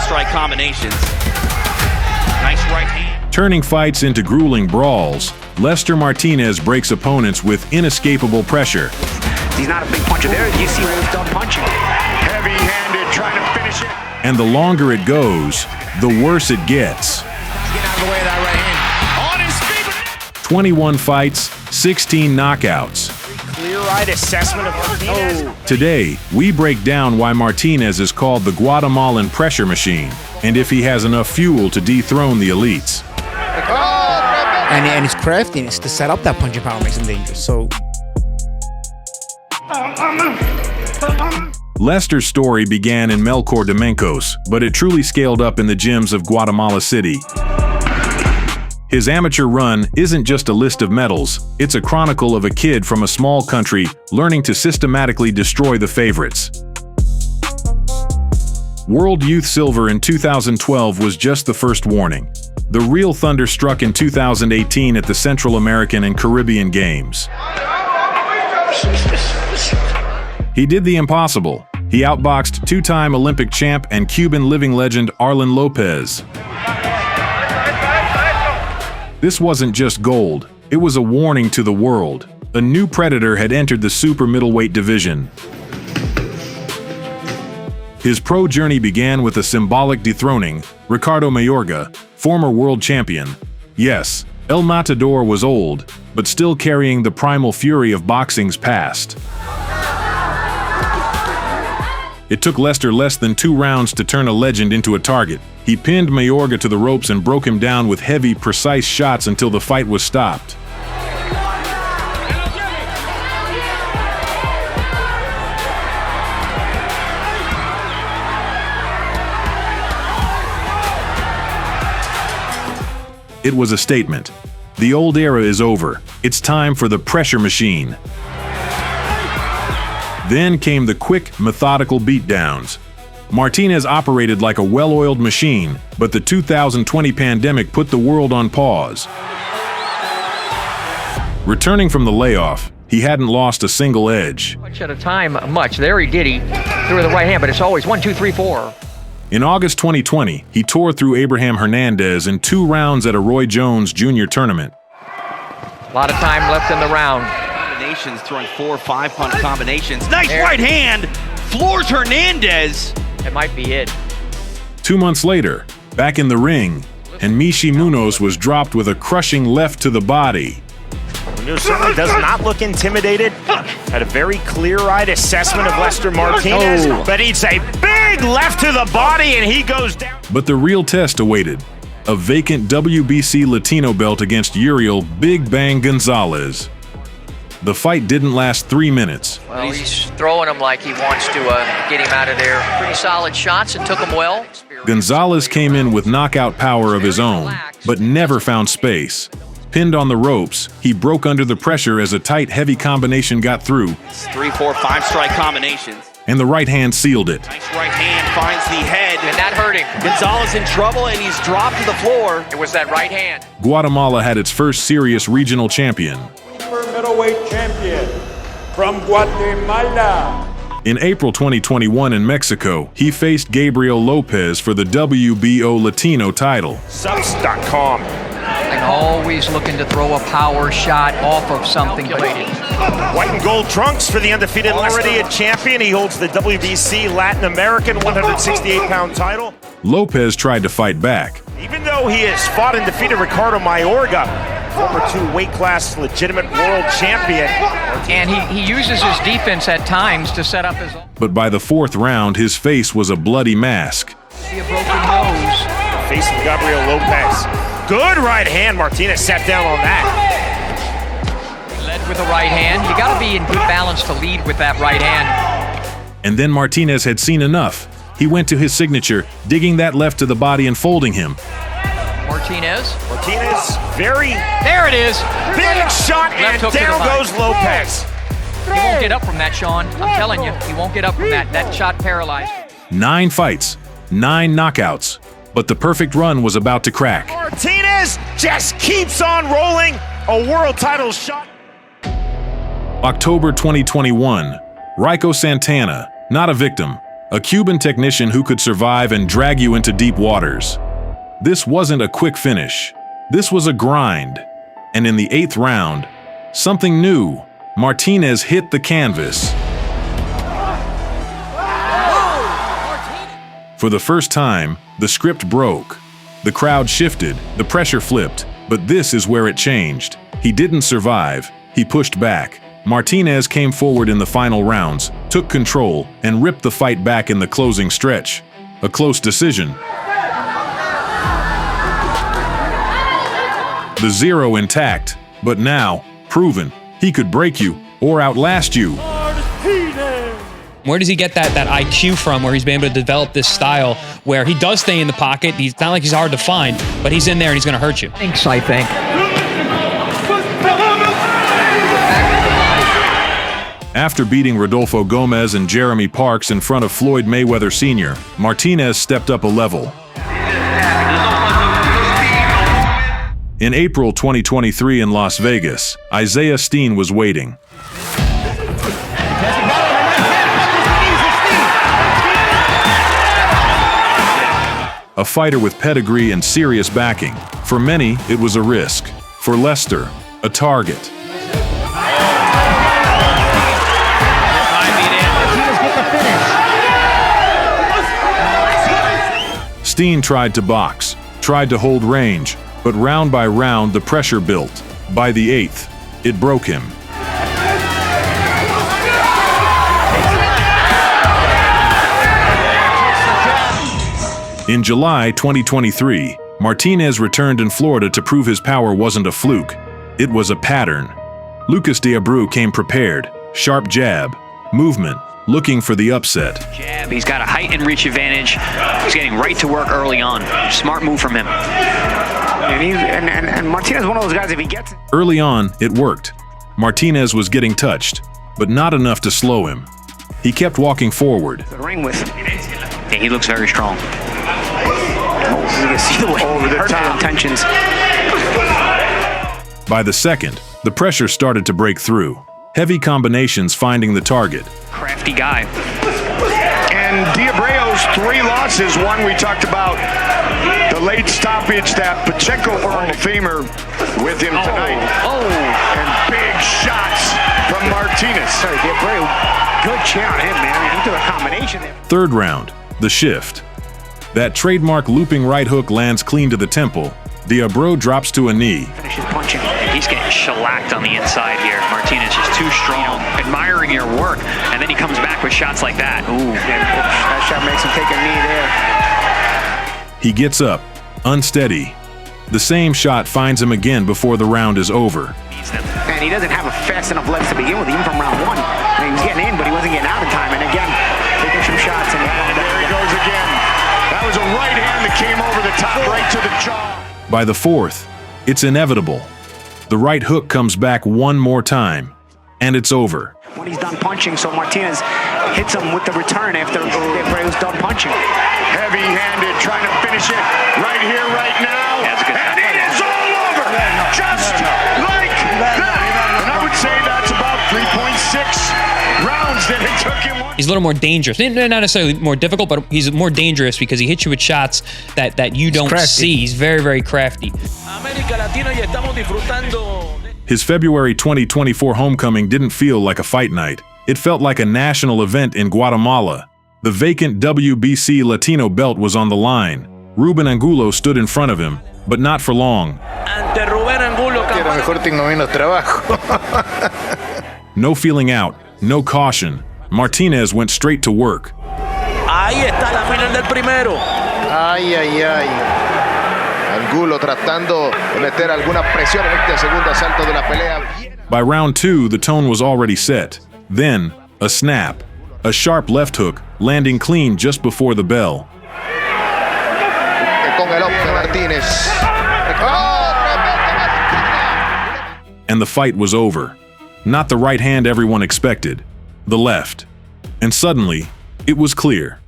strike combinations. Nice right hand. Turning fights into grueling brawls, Lester Martinez breaks opponents with inescapable pressure. He's not a big puncher there. You see when he's done punching. Heavy-handed, trying to finish it. And the longer it goes, the worse it gets. Get out of the way of that right hand. On his feet. 21 fights, 16 knockouts. Clear-eyed assessment of Martinez. Today, we break down why Martinez is called the Guatemalan pressure machine, and if he has enough fuel to dethrone the elites. And his craftiness to set up that punching power makes him dangerous. So Lester's story began in Melchor de Mencos, but it truly scaled up in the gyms of Guatemala City. His amateur run isn't just a list of medals, it's a chronicle of a kid from a small country learning to systematically destroy the favorites. World Youth Silver in 2012 was just the first warning. The real thunder struck in 2018 at the Central American and Caribbean Games. He did the impossible. He outboxed two-time Olympic champ and Cuban living legend Arlen Lopez. This wasn't just gold, it was a warning to the world. A new predator had entered the super middleweight division. His pro journey began with a symbolic dethroning. Ricardo Mayorga, former world champion. Yes, El Matador was old, but still carrying the primal fury of boxing's past. It took Lester less than 2 rounds to turn a legend into a target. He pinned Mayorga to the ropes and broke him down with heavy, precise shots until the fight was stopped. It was a statement. The old era is over. It's time for the pressure machine. Then came the quick, methodical beatdowns. Martinez operated like a well-oiled machine, but the 2020 pandemic put the world on pause. Returning from the layoff, he hadn't lost a single edge. Much at a time, much. There he did. He threw the right hand, but it's always 1, 2, 3, 4. In August 2020, he tore through Abraham Hernandez in 2 rounds at a Roy Jones Jr. tournament. A lot of time left in the round. Combinations, throwing 4 or 5 punch combinations. Nice right hand. Floors Hernandez. That might be it. 2 months later, back in the ring, and Mishi Munoz was dropped with a crushing left to the body. Munoz certainly does not look intimidated. Had a very clear-eyed assessment of Lester Martinez, but it's a big left to the body and he goes down. But the real test awaited. A vacant WBC Latino belt against Uriel Big Bang Gonzalez. The fight didn't last 3 minutes. Well, he's throwing him like he wants to get him out of there. Pretty solid shots and took him well. Gonzalez came in with knockout power of his own, but never found space. Pinned on the ropes, he broke under the pressure as a tight, heavy combination got through. 3, 4, 5 strike combinations. And the right hand sealed it. Nice right hand finds the head. And that hurt him. Gonzalez in trouble and he's dropped to the floor. It was that right hand. Guatemala had its first serious regional champion. Super middleweight champion from Guatemala. In April 2021 in Mexico, he faced Gabriel Lopez for the WBO Latino title. Subs.com. And always looking to throw a power shot off of something. White and gold trunks for the undefeated already a champion. He holds the WBC Latin American 168-pound title. Lopez tried to fight back. Even though he has fought and defeated Ricardo Mayorga, former 2-weight class legitimate world champion. And he uses his defense at times to set up his own. But by the 4th round, his face was a bloody mask. See a broken nose. Face of Gabriel Lopez. Good right hand. Martinez sat down on that. Led with a right hand. You got to be in good balance to lead with that right hand. And then Martinez had seen enough. He went to his signature, digging that left to the body and folding him. Martinez, very there it is. Big shot and down goes Lopez. He won't get up from that, Sean. I'm telling you, he won't get up from that. That shot paralyzed. 9 fights, 9 knockouts. But the perfect run was about to crack. Martinez just keeps on rolling. A world title shot. October 2021, Rico Santana, not a victim, a Cuban technician who could survive and drag you into deep waters. This wasn't a quick finish. This was a grind. And in the 8th round, something new. Martinez hit the canvas. For the first time, the script broke. The crowd shifted, the pressure flipped, but this is where it changed. He didn't survive, he pushed back. Martinez came forward in the final rounds, took control, and ripped the fight back in the closing stretch. A close decision. The 0 intact, but now, proven, he could break you or outlast you. Where does he get that IQ from where he's been able to develop this style where he does stay in the pocket? He's not like he's hard to find, but he's in there and he's going to hurt you. Thanks, I think. After beating Rodolfo Gomez and Jeremy Parks in front of Floyd Mayweather Sr., Martinez stepped up a level. In April 2023 in Las Vegas, Isaiah Steen was waiting. A fighter with pedigree and serious backing. For many, it was a risk. For Lester, a target. Steen tried to box, tried to hold range, but round by round the pressure built. By the 8th, it broke him. In July 2023, Martinez returned in Florida to prove his power wasn't a fluke. It was a pattern. Lucas Diabreu came prepared, sharp jab, movement, looking for the upset. Jab, he's got a height and reach advantage. He's getting right to work early on. Smart move from him. And Martinez is one of those guys, if he gets it. Early on, it worked. Martinez was getting touched, but not enough to slow him. He kept walking forward. The ring with. Yeah, he looks very strong. You can see the way over the top intentions. By the 2nd, the pressure started to break through. Heavy combinations finding the target. Crafty guy. And Diabreu's 3 losses, one we talked about, the late stoppage that Pacheco earned a femur with him tonight. And big shots from Martinez. Sorry, Diabreu, good chair on him, man. Into a combination there. 3rd round, the shift. That trademark looping right hook lands clean to the temple. Diabreu drops to a knee. Finishes punching. He's getting shellacked on the inside here. Martinez is too strong. Admiring your work, and then he comes back with shots like that. Ooh. That shot makes him take a knee there. He gets up, unsteady. The same shot finds him again before the round is over. And he doesn't have a fast enough legs to begin with, even from round 1. He was getting in, but he wasn't getting out in time. And again, taking some shots. And there he goes again. That was a right hand that came over the top, right to the jaw. By the 4th, it's inevitable. The right hook comes back one more time, and it's over. When he's done punching, so Martinez hits him with the return after Diabreu's done punching. Heavy-handed, trying to finish it right here, right now. That's a good and it is all over, just like that. And I would say that's about 3.6 rounds that it took him. He's a little more dangerous. Not necessarily more difficult, but he's more dangerous because he hits you with shots that you don't see. He's very, very crafty. His February 2024 homecoming didn't feel like a fight night. It felt like a national event in Guatemala. The vacant WBC Latino belt was on the line. Ruben Angulo stood in front of him, but not for long. No feeling out, no caution. Martinez went straight to work. Angulo tratando de meter alguna presión en este segundo asalto de la pelea. By round 2, the tone was already set. Then, a snap. A sharp left hook, landing clean just before the bell. Con el ojo de Martinez. And the fight was over. Not the right hand everyone expected. The left. And suddenly, it was clear.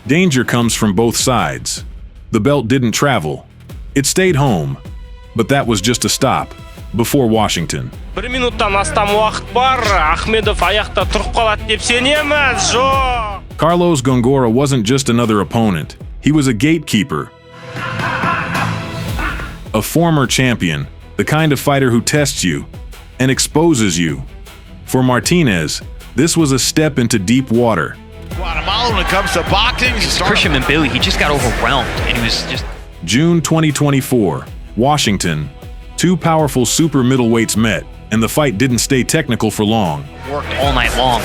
Danger comes from both sides. The belt didn't travel. It stayed home. But that was just a stop. Before Washington. 1 минуттан астам уақыт бар. Ахмедов аяқта тұрып қалады деп сенеміз. Жоқ. Carlos Gongora wasn't just another opponent. He was a gatekeeper. A former champion, the kind of fighter who tests you and exposes you. For Martinez, this was a step into deep water. Guatemala, when it comes to boxing, Christian and Billy, he just got overwhelmed, and he was just... June 2024, Washington. Two powerful super middleweights met, and the fight didn't stay technical for long. Worked all night long.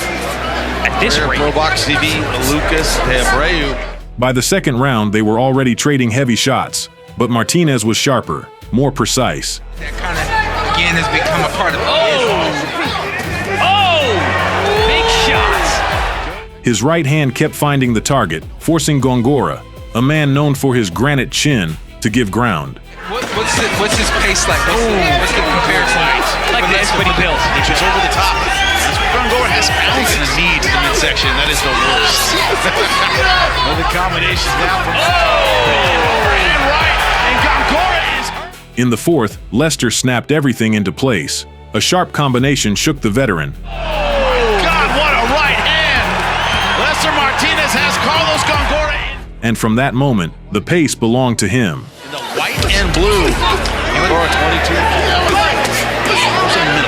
At this rate... ProBoxTV, Lucas de Abreu. By the second round, they were already trading heavy shots, but Martinez was sharper, more precise. That kind of, again, has become a part of Big shots! His right hand kept finding the target, forcing Gongora, a man known for his granite chin, to give ground. What's his pace like? What's the comparison? Like this, but he built. Which is over the top. Gongora has pounds in the knee to the midsection. That is the worst. Another combination down from and right. And Gongora is hurt. In the fourth, Lester snapped everything into place. A sharp combination shook the veteran. God, what a right hand! Lester Martinez has Carlos Gongora in. And from that moment, the pace belonged to him. In the white and blue. Gongora 22.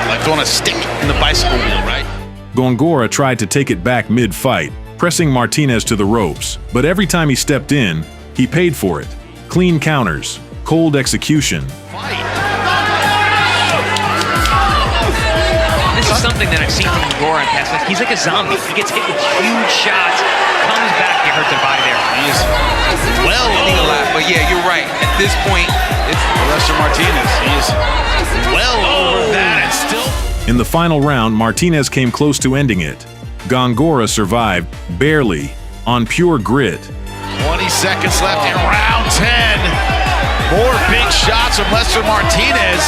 Like on a stick in the bicycle wheel, right? Gongora tried to take it back mid-fight, pressing Martinez to the ropes. But every time he stepped in, he paid for it. Clean counters, cold execution. This is something that I've seen from Gongora in past. Like, he's like a zombie. He gets hit with huge shots, comes back, get hurt their body there. He is well a lot, but yeah, you're right. At this point, it's Lester Martinez. He is well over that and still. In the final round, Martinez came close to ending it. Gongora survived, barely, on pure grit. 20 seconds left in round 10. More big shots from Lester Martinez.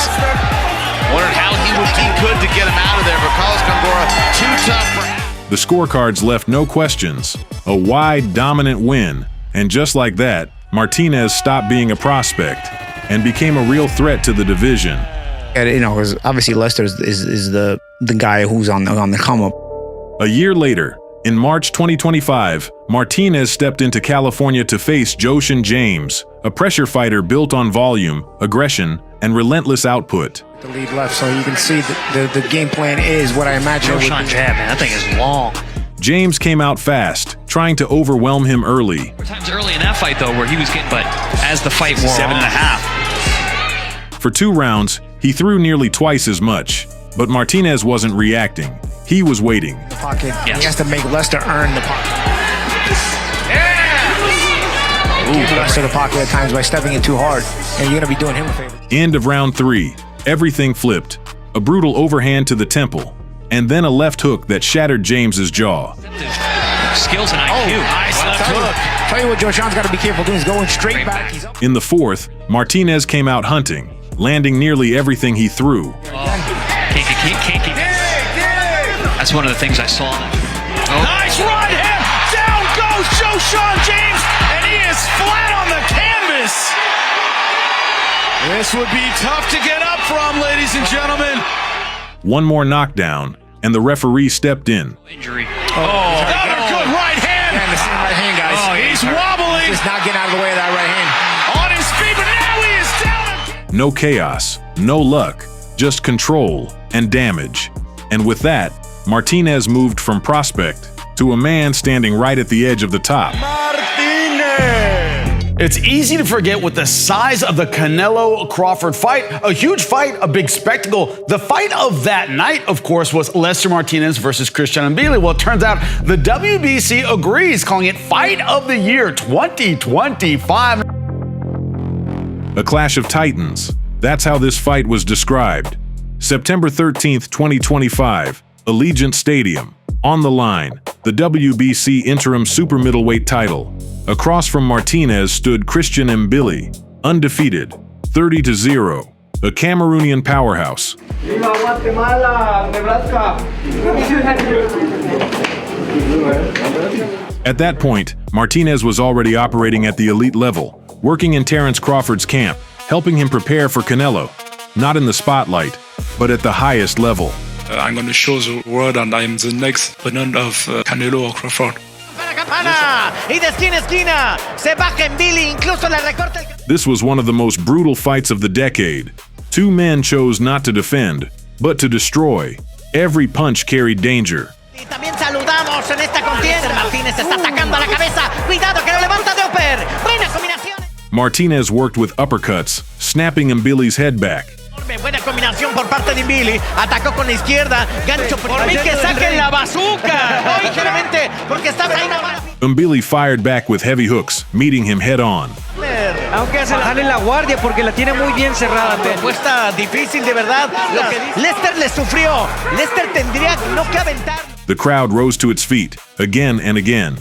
Wondered how he could to get him out of there, but Carlos Gongora too tough for him. The scorecards left no questions. A wide, dominant win. And just like that, Martinez stopped being a prospect and became a real threat to the division. And, you know, because obviously Lester is the guy who's on the come up. A year later, in March 2025, Martinez stepped into California to face Joshin James, a pressure fighter built on volume, aggression, and relentless output. The lead left, so you can see the game plan is what I imagine. Joshin jab, man, that thing is long. James came out fast, trying to overwhelm him early. There were times early in that fight, though, where he was getting, but as the fight wore on. 7.5. For 2 rounds, he threw nearly twice as much, but Martinez wasn't reacting. He was waiting. The pocket. Yes. He has to make Lester earn the pocket. Give Lester the pocket at times by stepping in too hard, and you're gonna be doing him a favor. End of round 3. Everything flipped. A brutal overhand to the temple, and then a left hook that shattered James's jaw. Skills and IQ. Nice left hook. Tell you what Joshin's got to be careful doing is going straight back. He's up. In the fourth, Martinez came out hunting, landing nearly everything he threw. Can't keep. That's one of the things I saw. Nice right hand. Down goes Joshin James, and he is flat on the canvas. This would be tough to get up from, ladies and gentlemen. One more knockdown, and the referee stepped in. Injury. Another good right hand. Yeah, the same right hand, guys. He's wobbling. He's not getting out of the way of that right hand. On his feet, but now he is down again. No chaos, no luck, just control and damage. And with that, Martinez moved from prospect to a man standing right at the edge of the top. It's easy to forget with the size of the Canelo-Crawford fight. A huge fight, a big spectacle. The fight of that night, of course, was Lester Martinez versus Christian Mbili. Well, it turns out the WBC agrees, calling it Fight of the Year 2025. A clash of titans. That's how this fight was described. September 13th, 2025, Allegiant Stadium. On the line, the WBC interim super middleweight title. Across from Martinez stood Christian Mbili, undefeated, 30-0, a Cameroonian powerhouse. Viva Guatemala, Nebraska. At that point, Martinez was already operating at the elite level, working in Terence Crawford's camp, helping him prepare for Canelo. Not in the spotlight, but at the highest level. I'm going to show the world and I'm the next opponent of Canelo or Crawford. campana. Y de esquina a esquina se baja en Billy, incluso le recorta el... This was one of the most brutal fights of the decade. Two men chose not to defend, but to destroy. Every punch carried danger. Y también saludamos en esta contienda. Martínez está atacando a la cabeza. Cuidado que lo levanta de upper. Buena combinación. Martinez worked with uppercuts, snapping Mbili's head back. Buena combinación por parte de Billy. Atacó con la izquierda. Gancho por mí que saquen la bazooka. No, ligeramente, porque está ahí una bala. Mbili fired back with heavy hooks, meeting him head on. Aunque se bajan en la guardia porque la tiene muy bien cerrada. Propuesta difícil de verdad. Lo que dice. Lester le sufrió. Lester tendría no que aventar. The crowd rose to its feet, again and again.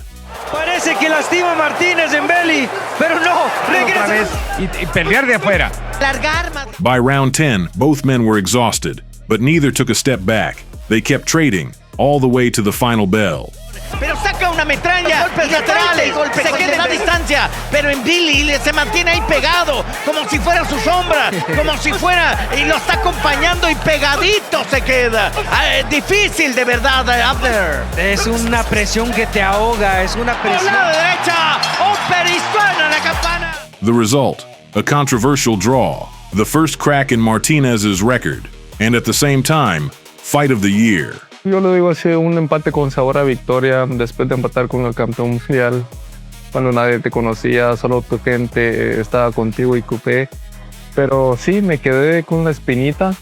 Parece que lastima a Martínez en Belly, pero no, regresa. Y pelear de afuera. By round 10, both men were exhausted, but neither took a step back. They kept trading, all the way to the final bell. Pero saca una metralla y laterales, se queda en la distancia, pero en Billy se mantiene ahí pegado, como si fuera su sombra, como si fuera, y lo está acompañando y pegadito se queda. Difícil de verdad, Abner. Es una presión que te ahoga, es una presión. Por la derecha, upper y suena la campana. The result, a controversial draw, the first crack in Martinez's record, and at the same time, fight of the year. Yo lo digo así, un empate con sabor a victoria después de empatar con el campeón mundial. Cuando nadie te conocía, solo tu gente estaba contigo y cupé. Pero sí, me quedé con la espinita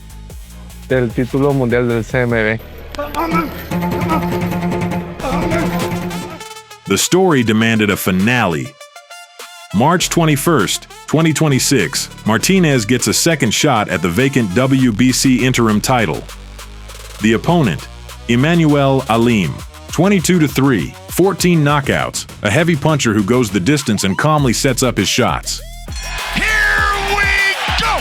del título mundial del CMB. The story demanded a finale. March 21st, 2026, Martinez gets a second shot at the vacant WBC interim title. The opponent, Emmanuel Alim, 22-3, 14 knockouts, a heavy puncher who goes the distance and calmly sets up his shots. Here we go!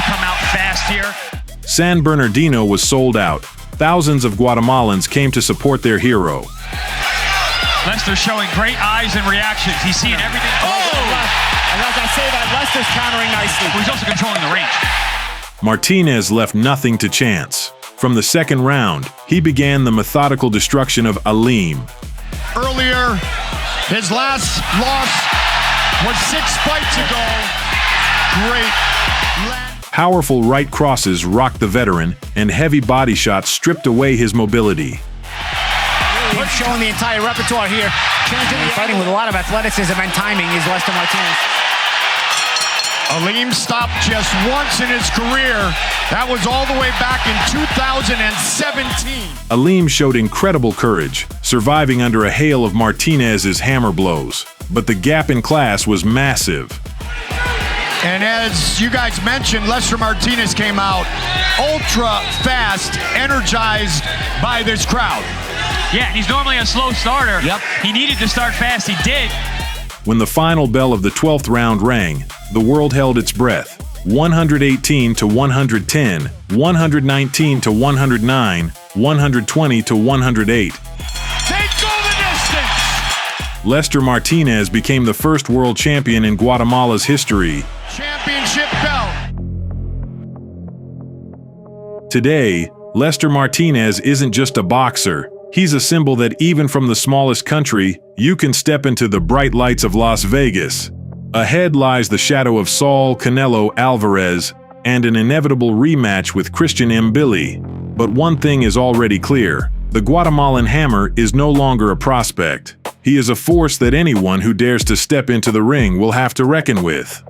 Come out fast here. San Bernardino was sold out. Thousands of Guatemalans came to support their hero. Lester showing great eyes and reactions. He's seeing everything. And as I say that, Lester's countering nicely. He's also controlling the range. Martinez left nothing to chance. From the second round, he began the methodical destruction of Alim. Earlier, his last loss was 6 fights ago. Great. Powerful right crosses rocked the veteran, and heavy body shots stripped away his mobility. Really showing the entire repertoire here. Fighting with a lot of athleticism and timing is Lester Martinez. Alim stopped just once in his career. That was all the way back in 2017. Alim showed incredible courage, surviving under a hail of Martinez's hammer blows. But the gap in class was massive. And as you guys mentioned, Lester Martinez came out ultra fast, energized by this crowd. Yeah, he's normally a slow starter. Yep. He needed to start fast. He did. When the final bell of the 12th round rang, the world held its breath. 118 to 110, 119 to 109, 120 to 108. They go the distance! Lester Martinez became the first world champion in Guatemala's history. Championship belt. Today, Lester Martinez isn't just a boxer. He's a symbol that even from the smallest country, you can step into the bright lights of Las Vegas. Ahead lies the shadow of Saul Canelo Alvarez and an inevitable rematch with Christian Mbili. But one thing is already clear. The Guatemalan Hammer is no longer a prospect. He is a force that anyone who dares to step into the ring will have to reckon with.